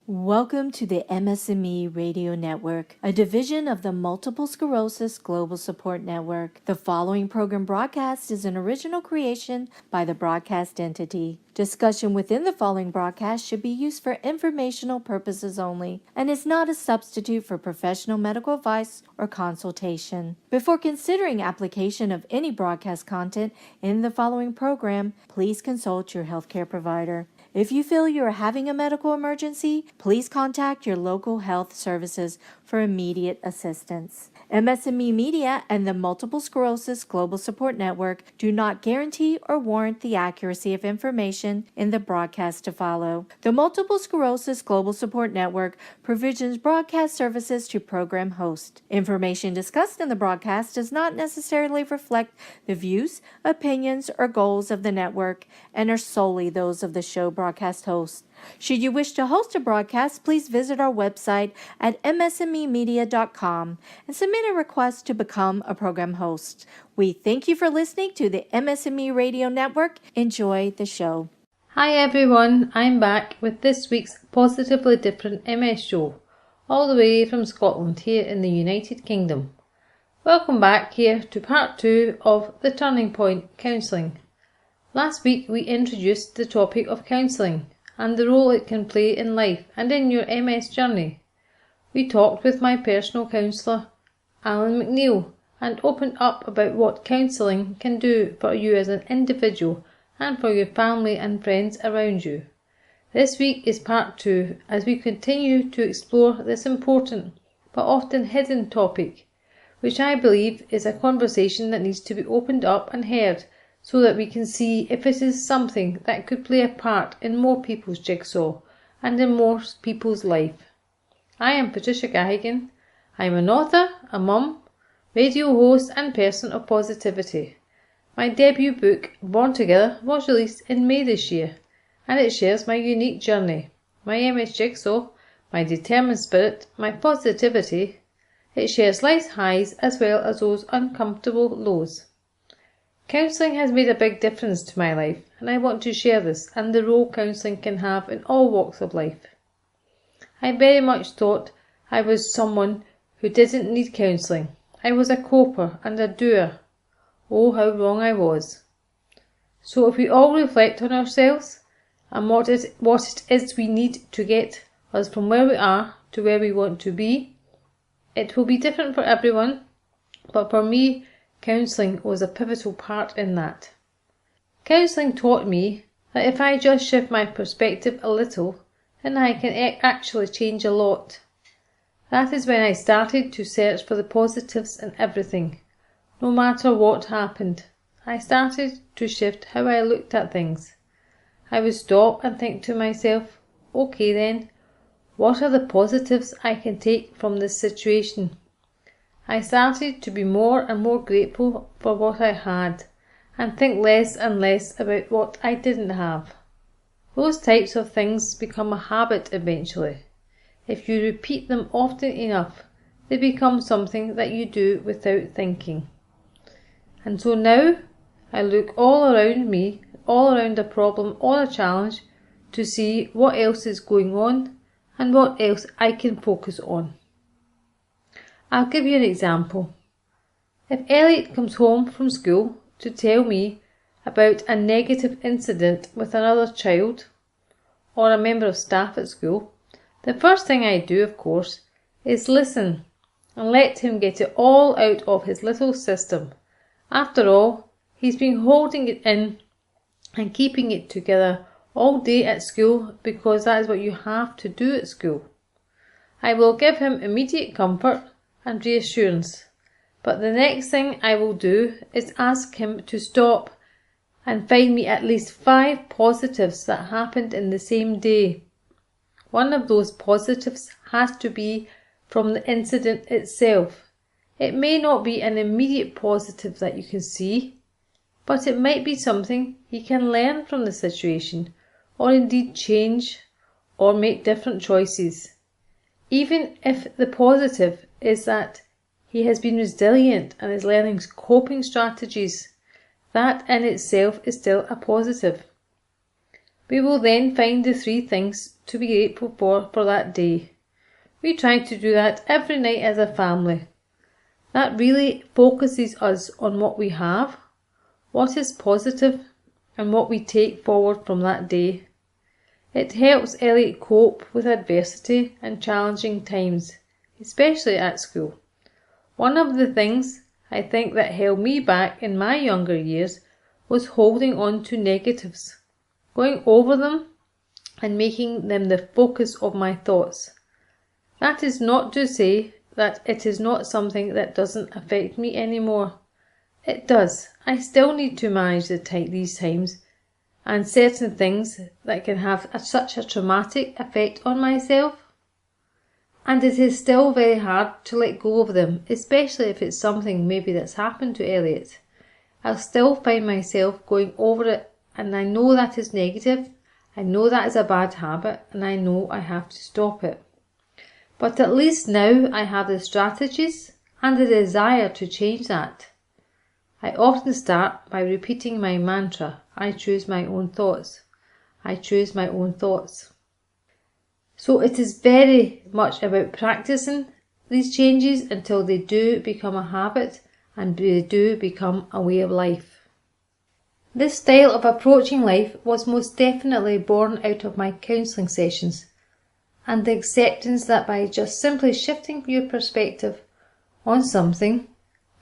Welcome to the MS&Me Radio Network, a division of the Multiple Sclerosis Global Support Network. The following program broadcast is an original creation by the broadcast entity. Discussion within the following broadcast should be used for informational purposes only and is not a substitute for professional medical advice or consultation. Before considering application of any broadcast content in the following program, please consult your healthcare provider. If you feel you are having a medical emergency, please contact your local health services for immediate assistance. MS&Me Media and the Multiple Sclerosis Global Support Network do not guarantee or warrant the accuracy of information in the broadcast to follow. The Multiple Sclerosis Global Support Network provisions broadcast services to program hosts. Information discussed in the broadcast does not necessarily reflect the views, opinions, or goals of the network and are solely those of the show broadcast host. Should you wish to host a broadcast, please visit our website at msmemedia.com and submit a request to become a program host. We thank you for listening to the MS&Me Radio Network. Enjoy the show. Hi everyone, I'm back with this week's Positively Different MS show, all the way from Scotland here in the United Kingdom. Welcome back here to part 2 of The Turning Point Counselling. Last week we introduced the topic of counselling and the role it can play in life and in your MS journey. We talked with my personal counsellor, Alan McNeil, and opened up about what counselling can do for you as an individual and for your family and friends around you. This week is part 2 as we continue to explore this important but often hidden topic, which I believe is a conversation that needs to be opened up and heard so that we can see if it is something that could play a part in more people's jigsaw and in more people's life. I am Patricia Gahagan. I am an author, a mum, radio host and person of positivity. My debut book, Born Together, was released in May this year, and it shares my unique journey, my MS jigsaw, my determined spirit, my positivity. It shares life's highs as well as those uncomfortable lows. Counselling has made a big difference to my life, and I want to share this and the role counselling can have in all walks of life. I very much thought I was someone who didn't need counselling. I was a coper and a doer. Oh, how wrong I was. So if we all reflect on ourselves and what it is we need to get us from where we are to where we want to be, it will be different for everyone, but for me, counselling was a pivotal part in that. Counselling taught me that if I just shift my perspective a little, then I can actually change a lot. That is when I started to search for the positives in everything, no matter what happened. I started to shift how I looked at things. I would stop and think to myself, okay then, what are the positives I can take from this situation? I started to be more and more grateful for what I had and think less and less about what I didn't have. Those types of things become a habit eventually. If you repeat them often enough, they become something that you do without thinking. And so now I look all around me, all around a problem or a challenge to see what else is going on and what else I can focus on. I'll give you an example. If Elliot comes home from school to tell me about a negative incident with another child or a member of staff at school, the first thing I do, of course, is listen and let him get it all out of his little system. After all, he's been holding it in and keeping it together all day at school because that is what you have to do at school. I will give him immediate comfort and reassurance, but the next thing I will do is ask him to stop and find me at least 5 positives that happened in the same day. One of those positives has to be from the incident itself. It may not be an immediate positive that you can see, but it might be something he can learn from the situation, or indeed change or make different choices. Even if the positive is that he has been resilient and is learning coping strategies, that in itself is still a positive. We will then find the 3 things to be grateful for that day. We try to do that every night as a family. That really focuses us on what we have, what is positive, and what we take forward from that day. It helps Elliot cope with adversity and challenging times, especially at school. One of the things I think that held me back in my younger years was holding on to negatives, going over them and making them the focus of my thoughts. That is not to say that it is not something that doesn't affect me anymore. It does. I still need to manage these times and certain things that can have such a traumatic effect on myself. And it is still very hard to let go of them, especially if it's something maybe that's happened to Elliot. I'll still find myself going over it, and I know that is negative, I know that is a bad habit, and I know I have to stop it. But at least now I have the strategies and the desire to change that. I often start by repeating my mantra, I choose my own thoughts. I choose my own thoughts. So it is very much about practicing these changes until they do become a habit and they do become a way of life. This style of approaching life was most definitely born out of my counselling sessions and the acceptance that by just simply shifting your perspective on something,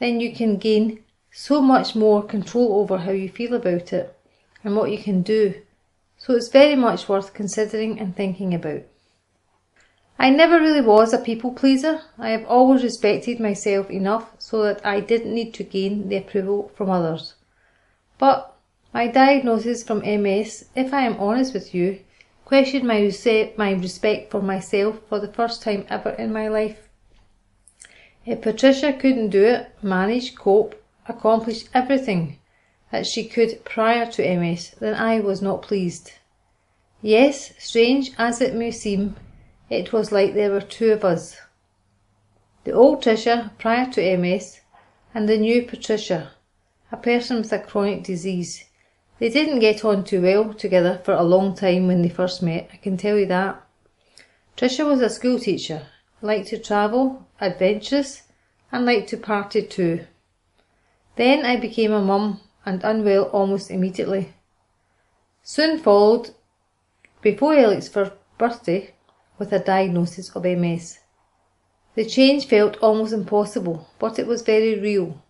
then you can gain so much more control over how you feel about it and what you can do. So it's very much worth considering and thinking about. I never really was a people pleaser. I have always respected myself enough so that I didn't need to gain the approval from others. But my diagnosis from MS, if I am honest with you, questioned my respect for myself for the first time ever in my life. If Patricia couldn't do it, manage, cope, accomplish everything that she could prior to MS, then I was not pleased. Yes, strange as it may seem, it was like there were 2 of us. The old Tricia prior to MS and the new Patricia, a person with a chronic disease. They didn't get on too well together for a long time when they first met, I can tell you that. Tricia was a school teacher, liked to travel, adventurous, and liked to party too. Then I became a mum and unwell almost immediately. Soon followed, before Elliot's birthday, with a diagnosis of MS. The change felt almost impossible, but it was very real.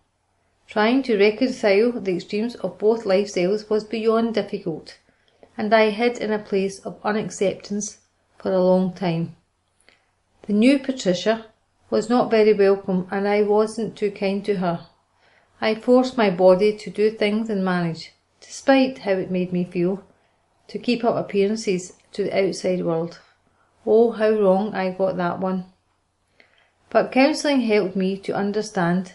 Trying to reconcile the extremes of both lifestyles was beyond difficult, and I hid in a place of unacceptance for a long time. The new Patricia was not very welcome, and I wasn't too kind to her. I forced my body to do things and manage, despite how it made me feel, to keep up appearances to the outside world. Oh, how wrong I got that one. But counselling helped me to understand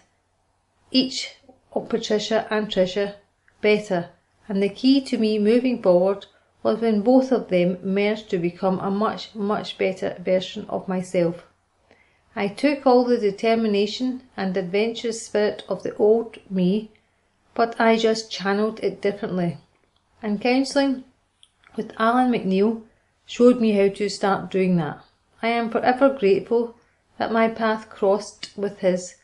each of Patricia and Tricia better, and the key to me moving forward was when both of them merged to become a much, much better version of myself. I took all the determination and adventurous spirit of the old me, but I just channeled it differently. And counselling with Alan McNeil showed me how to start doing that. I am forever grateful that my path crossed with his,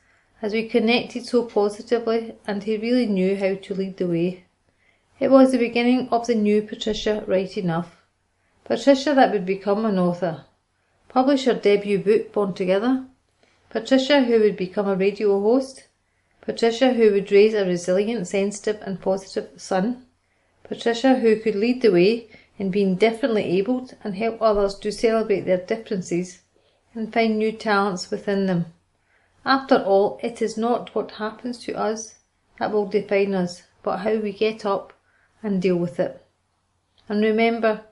as we connected so positively, and he really knew how to lead the way. It was the beginning of the new Patricia right enough. Patricia that would become an author, publish her debut book Born Together, Patricia who would become a radio host, Patricia who would raise a resilient, sensitive and positive son, Patricia who could lead the way in being differently abled and help others to celebrate their differences and find new talents within them. After all, it is not what happens to us that will define us, but how we get up and deal with it. And remember,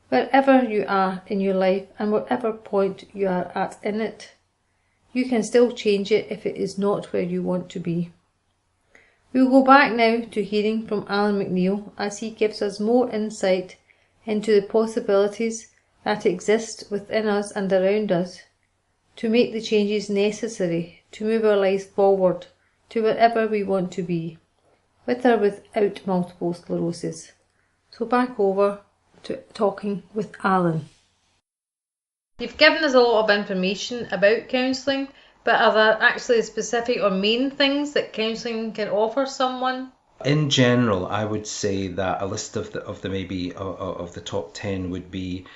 wherever you are in your life and whatever point you are at in it, you can still change it if it is not where you want to be. We will go back now to hearing from Alan McNeil as he gives us more insight into the possibilities that exist within us and around us to make the changes necessary to move our lives forward to wherever we want to be, with or without multiple sclerosis. So back over to talking with Alan. You've given us a lot of information about counselling, but are there actually specific or main things that counselling can offer someone? In general, I would say that a list of the top 10 would be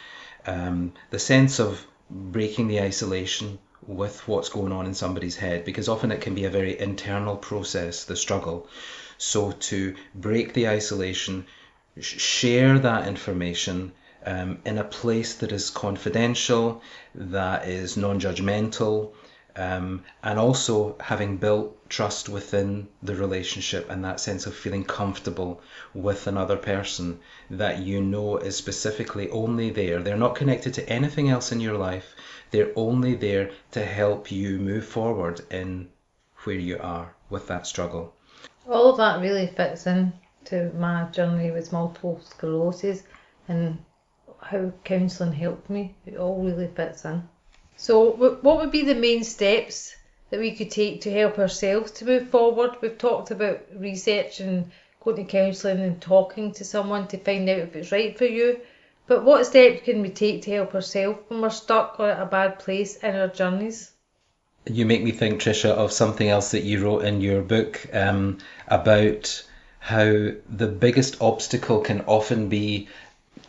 the sense of breaking the isolation with what's going on in somebody's head, because often it can be a very internal process, the struggle. So to break the isolation, share that information in a place that is confidential, that is non-judgmental, and also having built trust within the relationship and that sense of feeling comfortable with another person that you know is specifically only there. They're not connected to anything else in your life. They're only there to help you move forward in where you are with that struggle. All of that really fits in to my journey with multiple sclerosis and how counselling helped me. It all really fits in. So what would be the main steps that we could take to help ourselves to move forward? We've talked about research and going to counselling and talking to someone to find out if it's right for you. But what steps can we take to help ourselves when we're stuck or at a bad place in our journeys? You make me think, Tricia, of something else that you wrote in your book about how the biggest obstacle can often be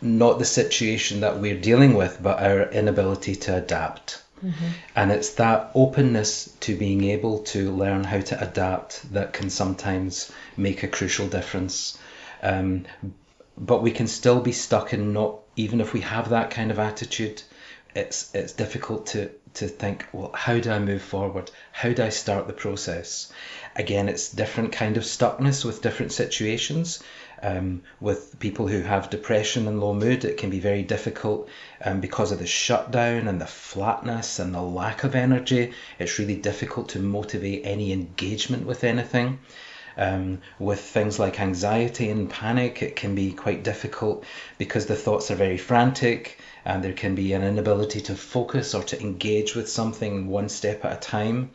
not the situation that we're dealing with, but our inability to adapt. Mm-hmm. And it's that openness to being able to learn how to adapt that can sometimes make a crucial difference. But we can still be stuck in not, even if we have that kind of attitude, it's difficult to think, well, how do I move forward? How do I start the process? Again, it's different kind of stuckness with different situations. With people who have depression and low mood, it can be very difficult because of the shutdown and the flatness and the lack of energy. It's really difficult to motivate any engagement with anything. With things like anxiety and panic, it can be quite difficult because the thoughts are very frantic and there can be an inability to focus or to engage with something one step at a time.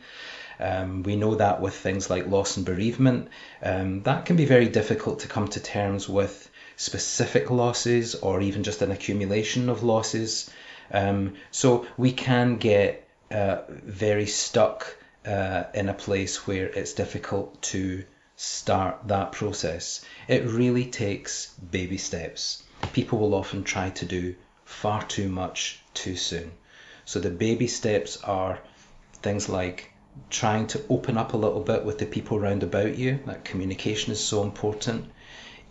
We know that with things like loss and bereavement, that can be very difficult to come to terms with specific losses or even just an accumulation of losses. So we can get very stuck in a place where it's difficult to start that process. It really takes baby steps. People will often try to do far too much too soon. So the baby steps are things like trying to open up a little bit with the people round about you. That communication is so important.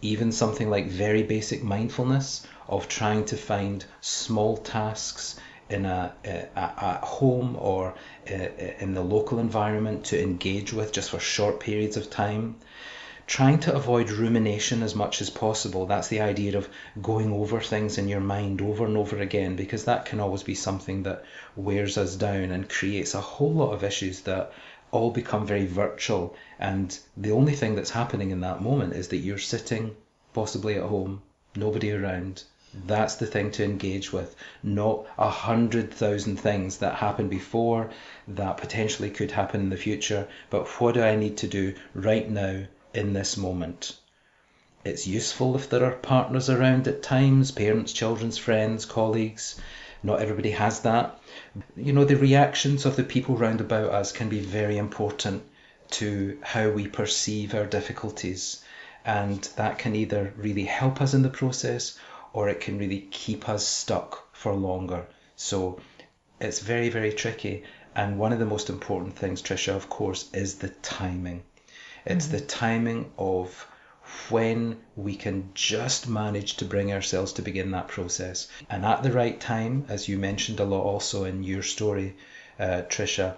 Even something like very basic mindfulness of trying to find small tasks at home or in the local environment to engage with just for short periods of time. Trying to avoid rumination as much as possible. That's the idea of going over things in your mind over and over again, because that can always be something that wears us down and creates a whole lot of issues that all become very virtual. And the only thing that's happening in that moment is that you're sitting possibly at home, nobody around. That's the thing to engage with, not 100,000 things that happened before that potentially could happen in the future. But what do I need to do right now in this moment? It's useful if there are partners around at times, parents, children, friends, colleagues. Not everybody has that. You know, the reactions of the people round about us can be very important to how we perceive our difficulties, and that can either really help us in the process or it can really keep us stuck for longer. So it's very, very tricky. And one of the most important things, Tricia, of course, is the timing. It's the timing of when we can just manage to bring ourselves to begin that process. And at the right time, as you mentioned a lot also in your story, Tricia,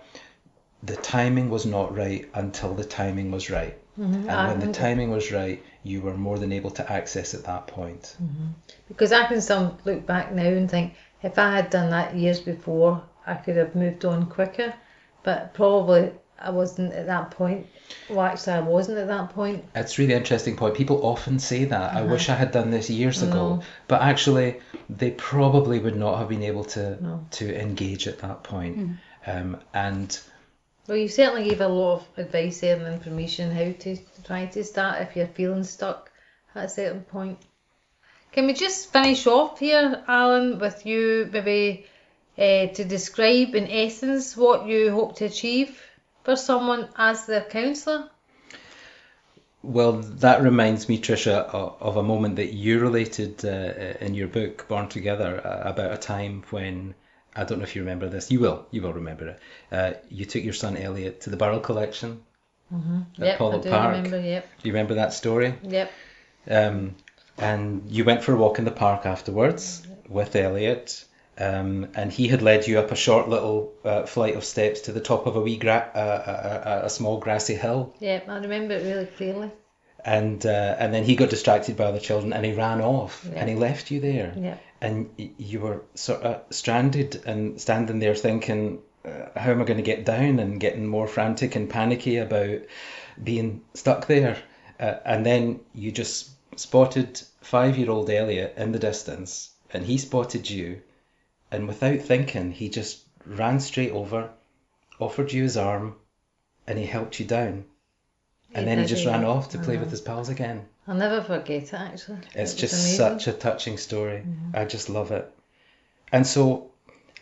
the timing was not right until the timing was right. Mm-hmm. And when the timing was right, you were more than able to access at that point. Mm-hmm. Because I can still look back now and think, if I had done that years before, I could have moved on quicker. But probably I wasn't at that point. Well, actually, I wasn't at that point. It's a really interesting point. People often say that. I wish I had done this years ago. But actually, they probably would not have been able to engage at that point. And well, you certainly gave a lot of advice there and information how to try to start if you're feeling stuck at a certain point. Can we just finish off here, Alan, with you maybe to describe in essence what you hope to achieve for someone as their counsellor? Well, that reminds me, Tricia, of a moment that you related in your book, Born Together, about a time when, I don't know if you remember this, you will remember it. You took your son Elliot to the Burrell collection at Yep, I Pollock do Park. remember, yep. Do you remember that story? Yep. And you went for a walk in the park afterwards with Elliot, and he had led you up a short little flight of steps to the top of a small grassy hill. Yep, I remember it really clearly. And then he got distracted by other children and he ran off and he left you there. Yep. And you were sort of stranded and standing there thinking, how am I going to get down, and getting more frantic and panicky about being stuck there. And then you just spotted 5-year-old Elliot in the distance, and he spotted you, and without thinking, he just ran straight over, offered you his arm, and he helped you down. And then he just ran off to play with his pals again. I'll never forget it, actually. It's It was just amazing. such a touching story. I just love it. And so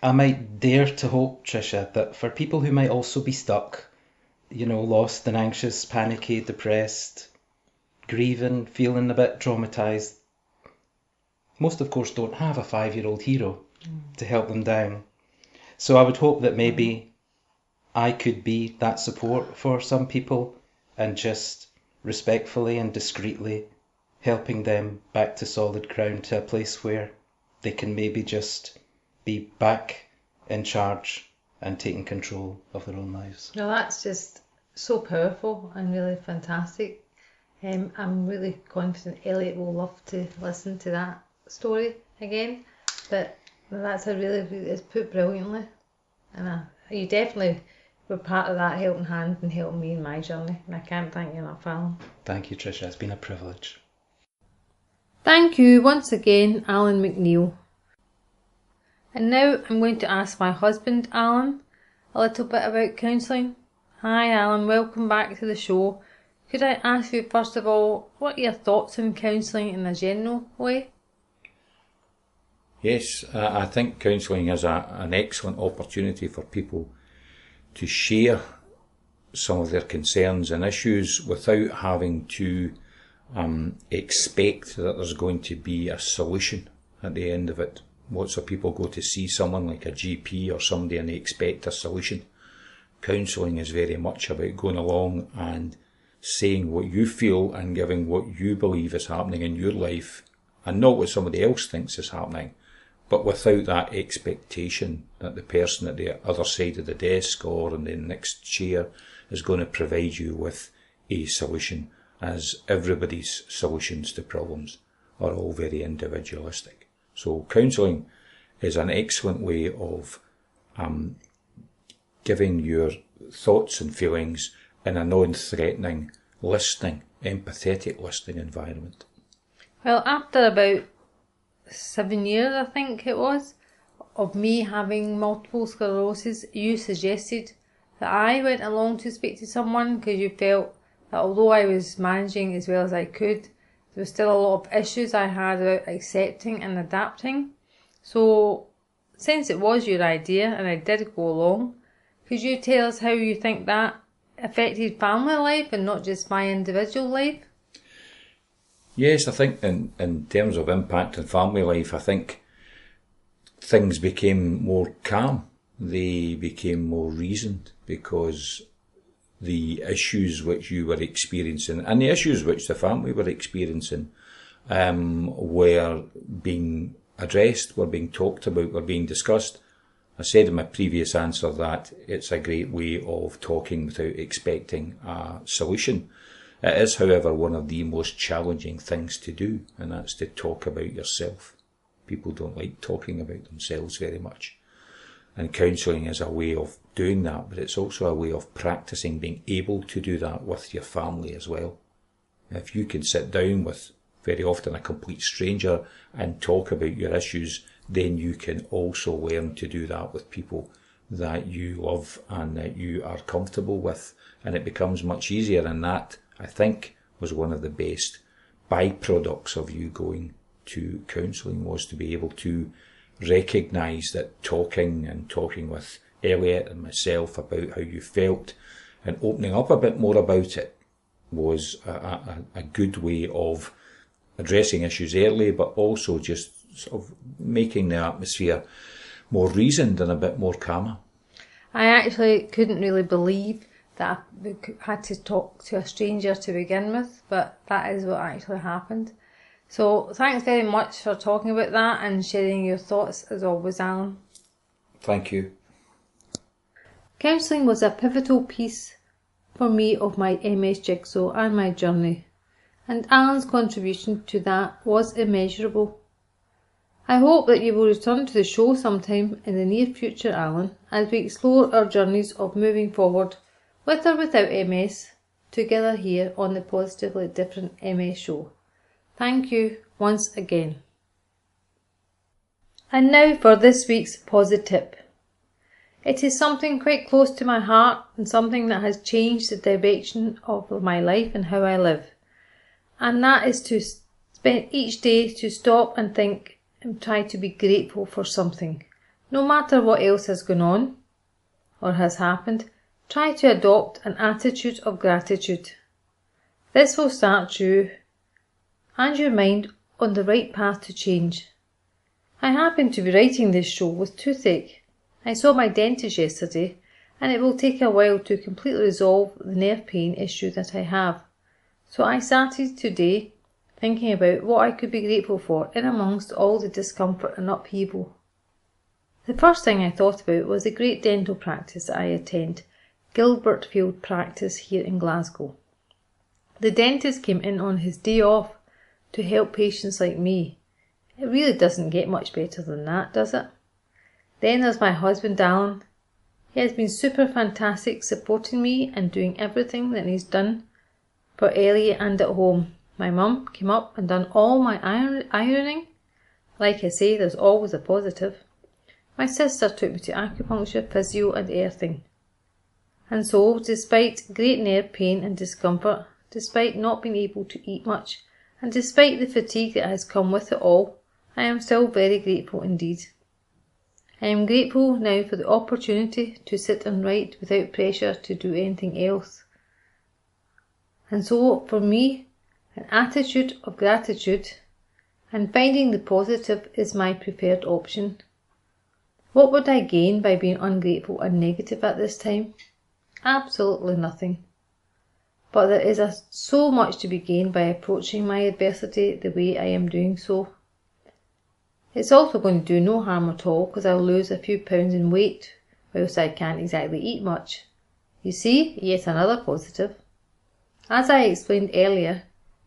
I might dare to hope, Tricia, that for people who might also be stuck, lost and anxious, panicky, depressed, grieving, feeling a bit traumatized, most of course don't have a 5-year-old hero to help them down. So I would hope that maybe I could be that support for some people, and just respectfully and discreetly helping them back to solid ground, to a place where they can maybe just be back in charge and taking control of their own lives. No, that's just so powerful and really fantastic. I'm really confident Elliot will love to listen to that story again. But that's it's put brilliantly, and you definitely were part of that helping hand and helping me in my journey. And I can't thank you enough, Alan. Thank you, Tricia. It's been a privilege. Thank you once again, Alan McNeil. And now I'm going to ask my husband, Alan, a little bit about counselling. Hi, Alan. Welcome back to the show. Could I ask you, first of all, what are your thoughts on counselling in a general way? Yes, I think counselling is an excellent opportunity for people to share some of their concerns and issues without having to expect that there's going to be a solution at the end of it. Lots of people go to see someone like a GP or somebody and they expect a solution. Counselling is very much about going along and saying what you feel and giving what you believe is happening in your life, and not what somebody else thinks is happening, but without that expectation that the person at the other side of the desk or in the next chair is going to provide you with a solution, as everybody's solutions to problems are all very individualistic. So counselling is an excellent way of giving your thoughts and feelings in a non-threatening, listening, empathetic listening environment. Well, after about 7 years, I think it was, of me having multiple sclerosis, you suggested that I went along to speak to someone because you felt that although I was managing as well as I could, there was still a lot of issues I had about accepting and adapting. So, since it was your idea and I did go along, could you tell us how you think that affected family life and not just my individual life? Yes, I think in terms of impact on family life, I think things became more calm. They became more reasoned because the issues which you were experiencing and the issues which the family were experiencing were being addressed, were being talked about, were being discussed. I said in my previous answer that it's a great way of talking without expecting a solution. It is, however, one of the most challenging things to do, and that's to talk about yourself. People don't like talking about themselves very much. And counselling is a way of doing that, but it's also a way of practising being able to do that with your family as well. If you can sit down with, very often, a complete stranger and talk about your issues, then you can also learn to do that with people that you love and that you are comfortable with, and it becomes much easier. And that, I think, was one of the best byproducts of you going to counselling was to be able to recognise that talking with Elliot and myself about how you felt and opening up a bit more about it was a good way of addressing issues early, but also just sort of making the atmosphere more reasoned and a bit more calmer. I actually couldn't really believe that I had to talk to a stranger to begin with, but that is what actually happened. So thanks very much for talking about that and sharing your thoughts as always, Alan. Thank you. Counselling was a pivotal piece for me of my MS jigsaw and my journey, and Alan's contribution to that was immeasurable. I hope that you will return to the show sometime in the near future, Alan, as we explore our journeys of moving forward, with or without MS, together here on the Positively Different MS show. Thank you once again. And now for this week's Posit Tip. It is something quite close to my heart and something that has changed the direction of my life and how I live. And that is to spend each day to stop and think and try to be grateful for something. No matter what else has gone on or has happened, try to adopt an attitude of gratitude. This will start you and your mind on the right path to change. I happen to be writing this show with toothache. I saw my dentist yesterday, and it will take a while to completely resolve the nerve pain issue that I have. So I started today thinking about what I could be grateful for in amongst all the discomfort and upheaval. The first thing I thought about was the great dental practice I attend, Gilbert Field Practice here in Glasgow. The dentist came in on his day off to help patients like me. It really doesn't get much better than that, does it? Then there's my husband Alan. He has been super fantastic supporting me and doing everything that he's done for Elliot and at home. My mum came up and done all my ironing. Like I say, there's always a positive. My sister took me to acupuncture, physio and earthing. And so, despite great nerve pain and discomfort, despite not being able to eat much, and despite the fatigue that has come with it all, I am still very grateful indeed. I am grateful now for the opportunity to sit and write without pressure to do anything else. And so, for me, an attitude of gratitude and finding the positive is my preferred option. What would I gain by being ungrateful and negative at this time? Absolutely nothing. But there is so much to be gained by approaching my adversity the way I am doing so. It's also going to do no harm at all because I'll lose a few pounds in weight whilst I can't exactly eat much. You see, yet another positive. As I explained earlier,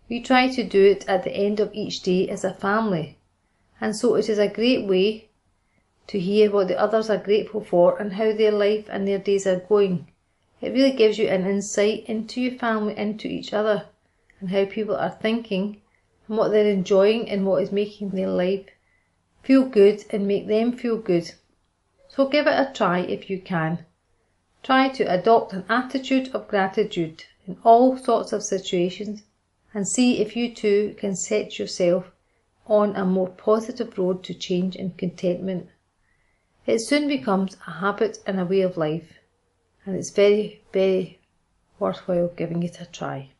we try to do it at the end of each day as a family, and so it is a great way to hear what the others are grateful for and how their life and their days are going. It really gives you an insight into your family, into each other, and how people are thinking and what they're enjoying and what is making their life feel good and make them feel good. So give it a try if you can. Try to adopt an attitude of gratitude in all sorts of situations and see if you too can set yourself on a more positive road to change and contentment. It soon becomes a habit and a way of life, and it's very, very worthwhile giving it a try.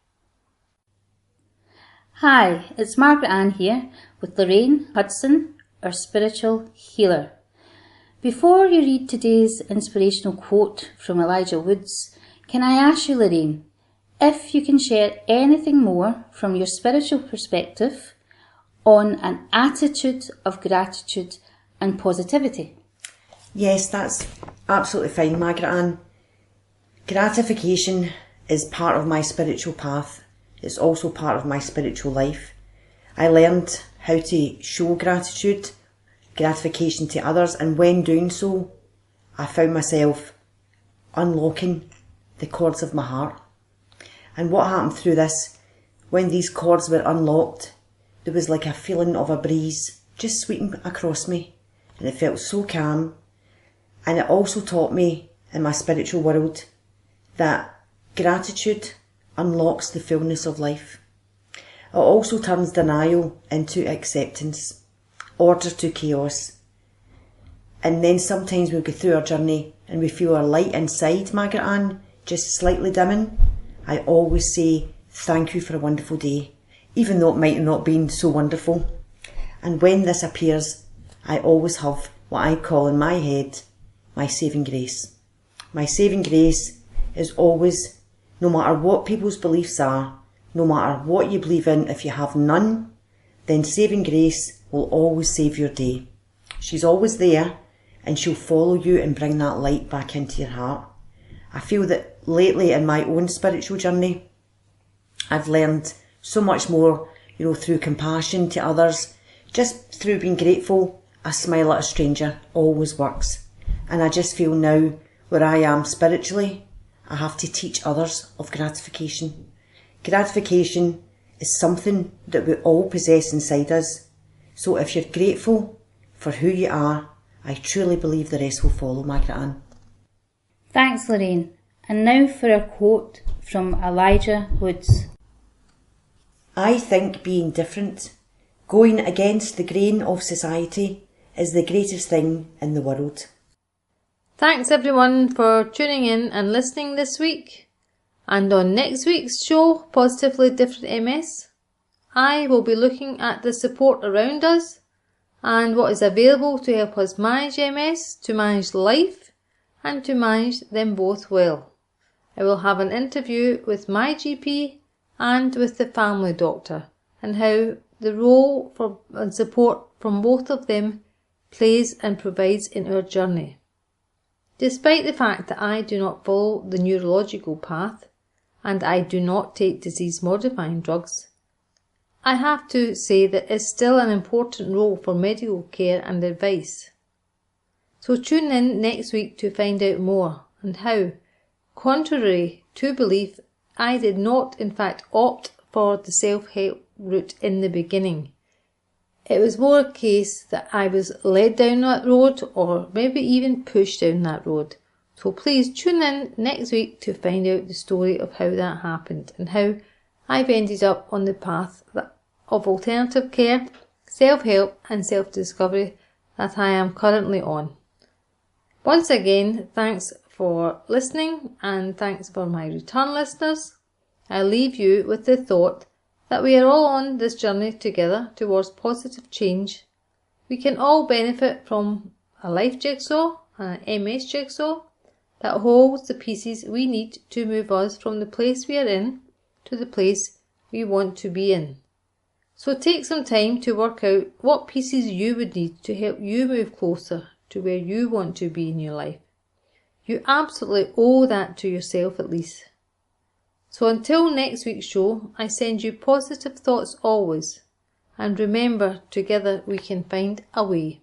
Hi, it's Margaret Ann here with Lorraine Hudson, our spiritual healer. Before you read today's inspirational quote from Elijah Woods, can I ask you, Lorraine, if you can share anything more from your spiritual perspective on an attitude of gratitude and positivity? Yes, that's absolutely fine, Margaret Ann. Gratification is part of my spiritual path. It's also part of my spiritual life. I learned how to show gratification to others, and when doing so, I found myself unlocking the chords of my heart. And what happened through this, when these chords were unlocked, there was like a feeling of a breeze just sweeping across me, and it felt so calm. And it also taught me in my spiritual world that gratitude unlocks the fullness of life. it also turns denial into acceptance, order to chaos. And then sometimes we go through our journey and we feel our light inside, Margaret Ann, just slightly dimming. I always say, thank you for a wonderful day, even though it might not have been so wonderful. And when this appears, I always have what I call in my head, my saving grace. My saving grace is always, no matter what people's beliefs are, no matter what you believe in, if you have none, then saving grace will always save your day. She's always there, and she'll follow you and bring that light back into your heart. I feel that lately in my own spiritual journey, I've learned so much more, through compassion to others, just through being grateful. A smile at a stranger always works. And I just feel now, where I am spiritually, I have to teach others of gratification. Gratification is something that we all possess inside us. So if you're grateful for who you are, I truly believe the rest will follow, Margaret Ann. Thanks, Lorraine. And now for a quote from Elijah Woods. I think being different, going against the grain of society, is the greatest thing in the world. Thanks everyone for tuning in and listening this week. And on next week's show, Positively Different MS, I will be looking at the support around us and what is available to help us manage MS, to manage life, and to manage them both well. I will have an interview with my GP and with the family doctor, and how the role and support from both of them plays and provides in our journey. Despite the fact that I do not follow the neurological path, and I do not take disease-modifying drugs, I have to say that it's still an important role for medical care and advice. So tune in next week to find out more, and how, contrary to belief, I did not in fact opt for the self-help route in the beginning. It was more a case that I was led down that road, or maybe even pushed down that road. So please tune in next week to find out the story of how that happened and how I've ended up on the path of alternative care, self-help and self-discovery that I am currently on. Once again, thanks for listening, and thanks for my return listeners. I leave you with the thought that we are all on this journey together towards positive change. We can all benefit from a life jigsaw, an MS jigsaw, that holds the pieces we need to move us from the place we are in to the place we want to be in. So take some time to work out what pieces you would need to help you move closer to where you want to be in your life. You absolutely owe that to yourself at least. So until next week's show, I send you positive thoughts always. And remember, together we can find a way.